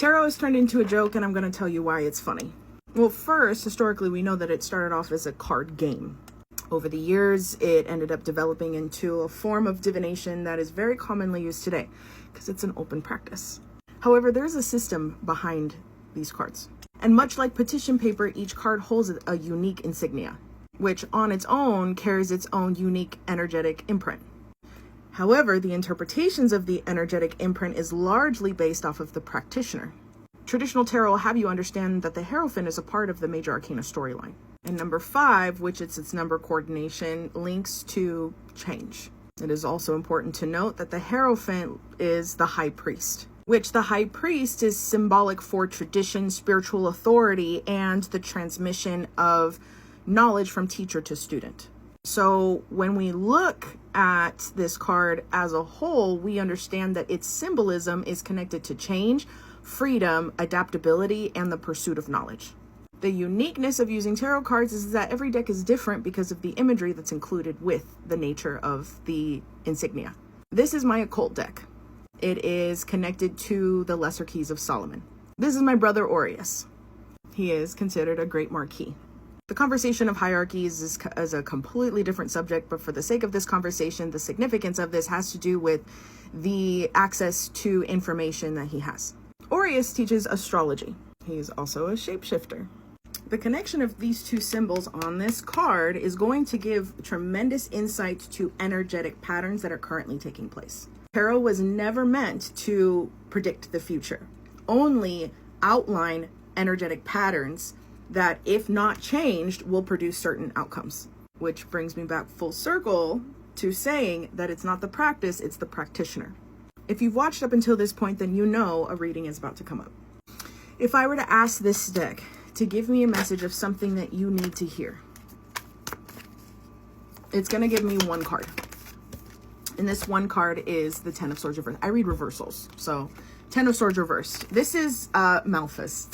Tarot has turned into a joke, and I'm going to tell you why it's funny. Well, first, historically, we know that it started off as a card game. Over the years, it ended up developing into a form of divination that is very commonly used today because it's an open practice. However, there's a system behind these cards. And much like petition paper, each card holds a unique insignia, which on its own carries its own unique energetic imprint. However, the interpretations of the energetic imprint is largely based off of the practitioner. Traditional tarot will have you understand that the Hierophant is a part of the major arcana storyline. And number 5, which is its number coordination, links to change. It is also important to note that the Hierophant is the high priest, which the high priest is symbolic for tradition, spiritual authority, and the transmission of knowledge from teacher to student. So when we look at this card as a whole, we understand that its symbolism is connected to change, freedom, adaptability, and the pursuit of knowledge. The uniqueness of using tarot cards is that every deck is different because of the imagery that's included with the nature of the insignia. This is my occult deck. It is connected to the Lesser Keys of Solomon. This is my brother Aureus. He is considered a great marquis. The conversation of hierarchies is a completely different subject, but for the sake of this conversation, the significance of this has to do with the access to information that he has. Aureus teaches astrology. He is also a shapeshifter. The connection of these two symbols on this card is going to give tremendous insight to energetic patterns that are currently taking place. Tarot was never meant to predict the future, only outline energetic patterns that, if not changed, will produce certain outcomes. Which brings me back full circle to saying that it's not the practice, it's the practitioner. If you've watched up until this point, then you know a reading is about to come up. If I were to ask this deck to give me a message of something that you need to hear, it's going to give me one card. And this one card is the Ten of Swords reversed. I read reversals. So Ten of Swords reversed. This is Malphas.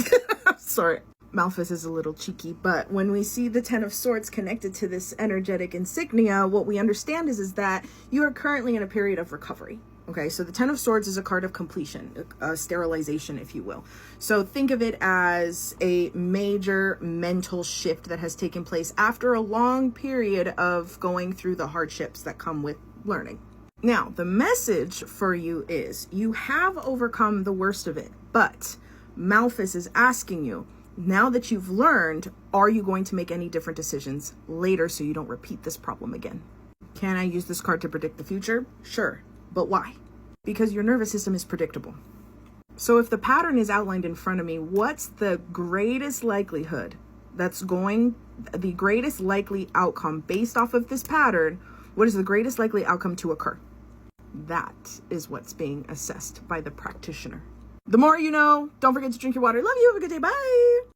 Sorry. Malphas is a little cheeky, but when we see the Ten of Swords connected to this energetic insignia, what we understand is that you are currently in a period of recovery. Okay, so the Ten of Swords is a card of completion, a sterilization, if you will. So think of it as a major mental shift that has taken place after a long period of going through the hardships that come with learning. Now, the message for you is you have overcome the worst of it, but Malphas is asking you, now that you've learned, are you going to make any different decisions later so you don't repeat this problem again? Can I use this card to predict the future? Sure. But why? Because your nervous system is predictable. So if the pattern is outlined in front of me, what's the greatest likelihood the greatest likely outcome based off of this pattern? What is the greatest likely outcome to occur? That is what's being assessed by the practitioner. The more you know. Don't forget to drink your water. Love you. Have a good day. Bye.